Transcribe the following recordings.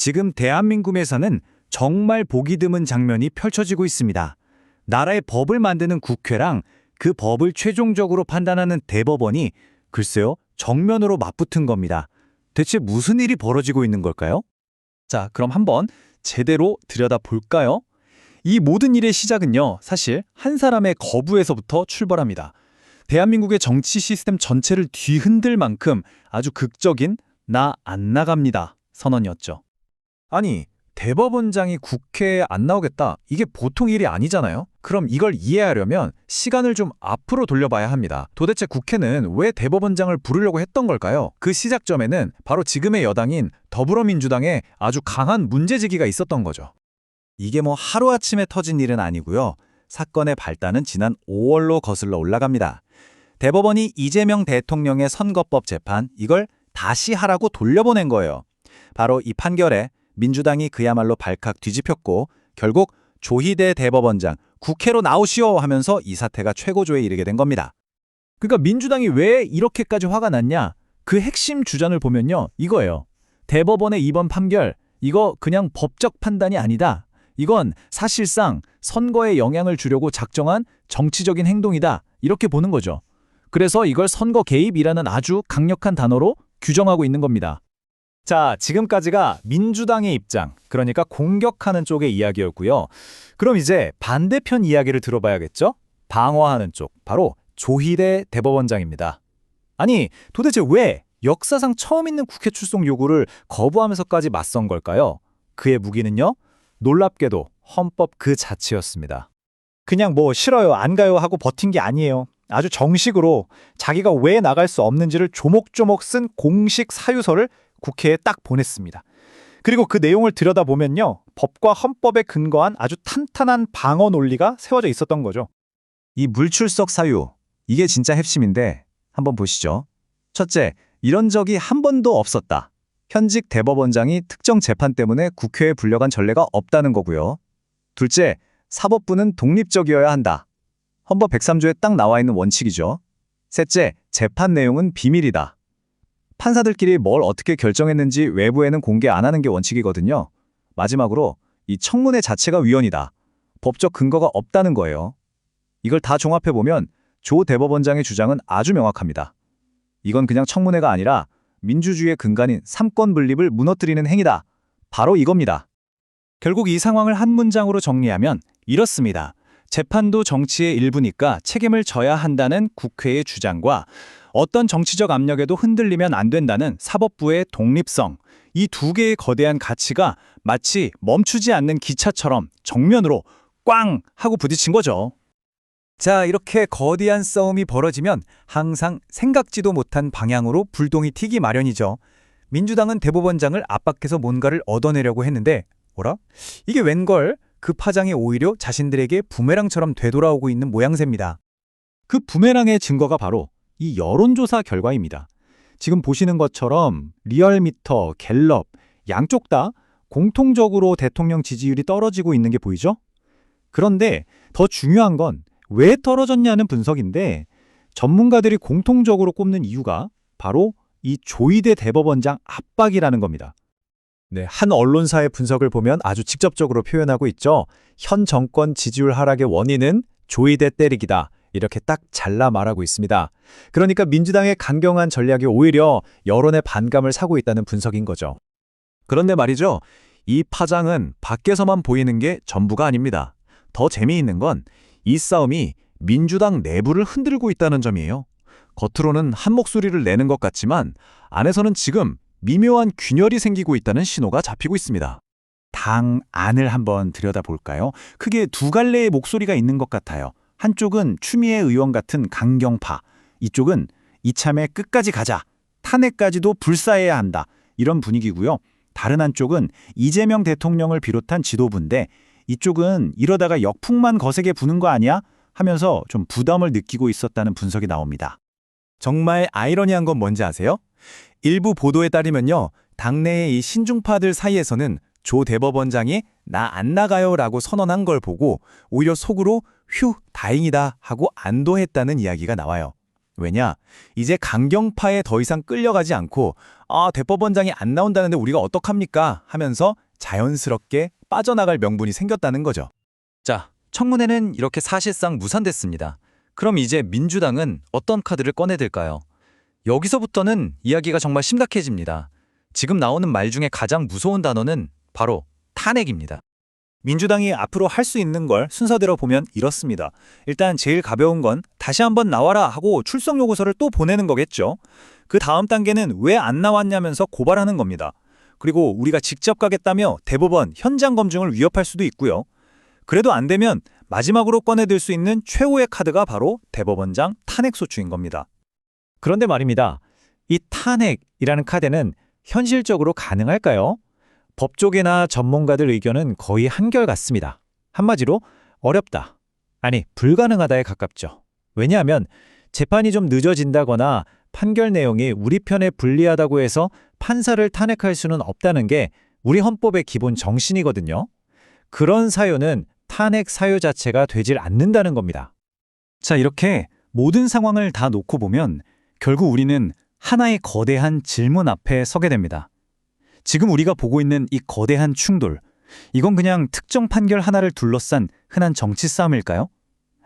지금 대한민국에서는 정말 보기 드문 장면이 펼쳐지고 있습니다. 나라의 법을 만드는 국회랑 그 법을 최종적으로 판단하는 대법원이 글쎄요, 정면으로 맞붙은 겁니다. 대체 무슨 일이 벌어지고 있는 걸까요? 자, 그럼 한번 제대로 들여다볼까요? 이 모든 일의 시작은요, 사실 한 사람의 거부에서부터 출발합니다. 대한민국의 정치 시스템 전체를 뒤흔들 만큼 아주 극적인 나 안 나갑니다 선언이었죠. 아니, 대법원장이 국회에 안 나오겠다. 이게 보통 일이 아니잖아요. 그럼 이걸 이해하려면 시간을 좀 앞으로 돌려봐야 합니다. 도대체 국회는 왜 대법원장을 부르려고 했던 걸까요? 그 시작점에는 바로 지금의 여당인 더불어민주당의 아주 강한 문제제기가 있었던 거죠. 이게 뭐 하루아침에 터진 일은 아니고요. 사건의 발단은 지난 5월로 거슬러 올라갑니다. 대법원이 이재명 대통령의 선거법 재판, 이걸 다시 하라고 돌려보낸 거예요. 바로 이 판결에 민주당이 그야말로 발칵 뒤집혔고 결국 조희대 대법원장 국회로 나오시오 하면서 이 사태가 최고조에 이르게 된 겁니다. 그러니까 민주당이 왜 이렇게까지 화가 났냐? 그 핵심 주장을 보면요, 이거예요. 대법원의 이번 판결, 이거 그냥 법적 판단이 아니다. 이건 사실상 선거에 영향을 주려고 작정한 정치적인 행동이다. 이렇게 보는 거죠. 그래서 이걸 선거 개입이라는 아주 강력한 단어로 규정하고 있는 겁니다. 자, 지금까지가 민주당의 입장, 그러니까 공격하는 쪽의 이야기였고요. 그럼 이제 반대편 이야기를 들어봐야겠죠? 방어하는 쪽, 바로 조희대 대법원장입니다. 아니, 도대체 왜 역사상 처음 있는 국회 출석 요구를 거부하면서까지 맞선 걸까요? 그의 무기는요, 놀랍게도 헌법 그 자체였습니다. 그냥 뭐 싫어요, 안 가요 하고 버틴 게 아니에요. 아주 정식으로 자기가 왜 나갈 수 없는지를 조목조목 쓴 공식 사유서를 국회에 딱 보냈습니다. 그리고 그 내용을 들여다보면요, 법과 헌법에 근거한 아주 탄탄한 방어 논리가 세워져 있었던 거죠. 이 물출석 사유, 이게 진짜 핵심인데 한번 보시죠. 첫째, 이런 적이 한 번도 없었다. 현직 대법원장이 특정 재판 때문에 국회에 불려간 전례가 없다는 거고요. 둘째, 사법부는 독립적이어야 한다. 헌법 103조에 딱 나와 있는 원칙이죠. 셋째, 재판 내용은 비밀이다. 판사들끼리 뭘 어떻게 결정했는지 외부에는 공개 안 하는 게 원칙이거든요. 마지막으로 이 청문회 자체가 위헌이다. 법적 근거가 없다는 거예요. 이걸 다 종합해보면 조 대법원장의 주장은 아주 명확합니다. 이건 그냥 청문회가 아니라 민주주의의 근간인 삼권 분립을 무너뜨리는 행위다. 바로 이겁니다. 결국 이 상황을 한 문장으로 정리하면 이렇습니다. 재판도 정치의 일부니까 책임을 져야 한다는 국회의 주장과 어떤 정치적 압력에도 흔들리면 안 된다는 사법부의 독립성, 이 두 개의 거대한 가치가 마치 멈추지 않는 기차처럼 정면으로 꽝 하고 부딪힌 거죠. 자, 이렇게 거대한 싸움이 벌어지면 항상 생각지도 못한 방향으로 불똥이 튀기 마련이죠. 민주당은 대법원장을 압박해서 뭔가를 얻어내려고 했는데 뭐라? 이게 웬걸? 그 파장이 오히려 자신들에게 부메랑처럼 되돌아오고 있는 모양새입니다. 그 부메랑의 증거가 바로 이 여론조사 결과입니다. 지금 보시는 것처럼 리얼미터, 갤럽, 양쪽 다 공통적으로 대통령 지지율이 떨어지고 있는 게 보이죠? 그런데 더 중요한 건 왜 떨어졌냐는 분석인데 전문가들이 공통적으로 꼽는 이유가 바로 이 조희대 대법원장 압박이라는 겁니다. 네, 한 언론사의 분석을 보면 아주 직접적으로 표현하고 있죠. 현 정권 지지율 하락의 원인은 조희대 때리기다. 이렇게 딱 잘라 말하고 있습니다. 그러니까 민주당의 강경한 전략이 오히려 여론의 반감을 사고 있다는 분석인 거죠. 그런데 말이죠. 이 파장은 밖에서만 보이는 게 전부가 아닙니다. 더 재미있는 건 이 싸움이 민주당 내부를 흔들고 있다는 점이에요. 겉으로는 한 목소리를 내는 것 같지만 안에서는 지금 미묘한 균열이 생기고 있다는 신호가 잡히고 있습니다. 당 안을 한번 들여다볼까요? 크게 두 갈래의 목소리가 있는 것 같아요. 한쪽은 추미애 의원 같은 강경파, 이쪽은 이참에 끝까지 가자, 탄핵까지도 불사해야 한다, 이런 분위기고요. 다른 한쪽은 이재명 대통령을 비롯한 지도부인데 이쪽은 이러다가 역풍만 거세게 부는 거 아니야? 하면서 좀 부담을 느끼고 있었다는 분석이 나옵니다. 정말 아이러니한 건 뭔지 아세요? 일부 보도에 따르면요, 당내의 이 신중파들 사이에서는 조 대법원장이 나 안 나가요 라고 선언한 걸 보고 오히려 속으로 휴, 다행이다 하고 안도했다는 이야기가 나와요. 왜냐? 이제 강경파에 더 이상 끌려가지 않고 아, 대법원장이 안 나온다는데 우리가 어떡합니까? 하면서 자연스럽게 빠져나갈 명분이 생겼다는 거죠. 자, 청문회는 이렇게 사실상 무산됐습니다. 그럼 이제 민주당은 어떤 카드를 꺼내들까요? 여기서부터는 이야기가 정말 심각해집니다. 지금 나오는 말 중에 가장 무서운 단어는 바로 탄핵입니다. 민주당이 앞으로 할 수 있는 걸 순서대로 보면 이렇습니다. 일단 제일 가벼운 건 다시 한번 나와라 하고 출석 요구서를 또 보내는 거겠죠. 그 다음 단계는 왜 안 나왔냐면서 고발하는 겁니다. 그리고 우리가 직접 가겠다며 대법원 현장 검증을 위협할 수도 있고요. 그래도 안 되면 마지막으로 꺼내들 수 있는 최후의 카드가 바로 대법원장 탄핵소추인 겁니다. 그런데 말입니다. 이 탄핵이라는 카드는 현실적으로 가능할까요? 법조계나 전문가들 의견은 거의 한결같습니다. 한마디로 어렵다. 아니, 불가능하다에 가깝죠. 왜냐하면 재판이 좀 늦어진다거나 판결 내용이 우리 편에 불리하다고 해서 판사를 탄핵할 수는 없다는 게 우리 헌법의 기본 정신이거든요. 그런 사유는 탄핵 사유 자체가 되질 않는다는 겁니다. 자, 이렇게 모든 상황을 다 놓고 보면 결국 우리는 하나의 거대한 질문 앞에 서게 됩니다. 지금 우리가 보고 있는 이 거대한 충돌, 이건 그냥 특정 판결 하나를 둘러싼 흔한 정치 싸움일까요?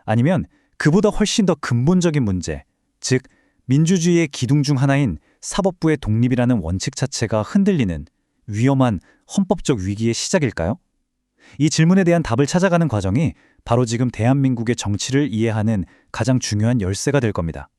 아니면 그보다 훨씬 더 근본적인 문제, 즉 민주주의의 기둥 중 하나인 사법부의 독립이라는 원칙 자체가 흔들리는 위험한 헌법적 위기의 시작일까요? 이 질문에 대한 답을 찾아가는 과정이 바로 지금 대한민국의 정치를 이해하는 가장 중요한 열쇠가 될 겁니다.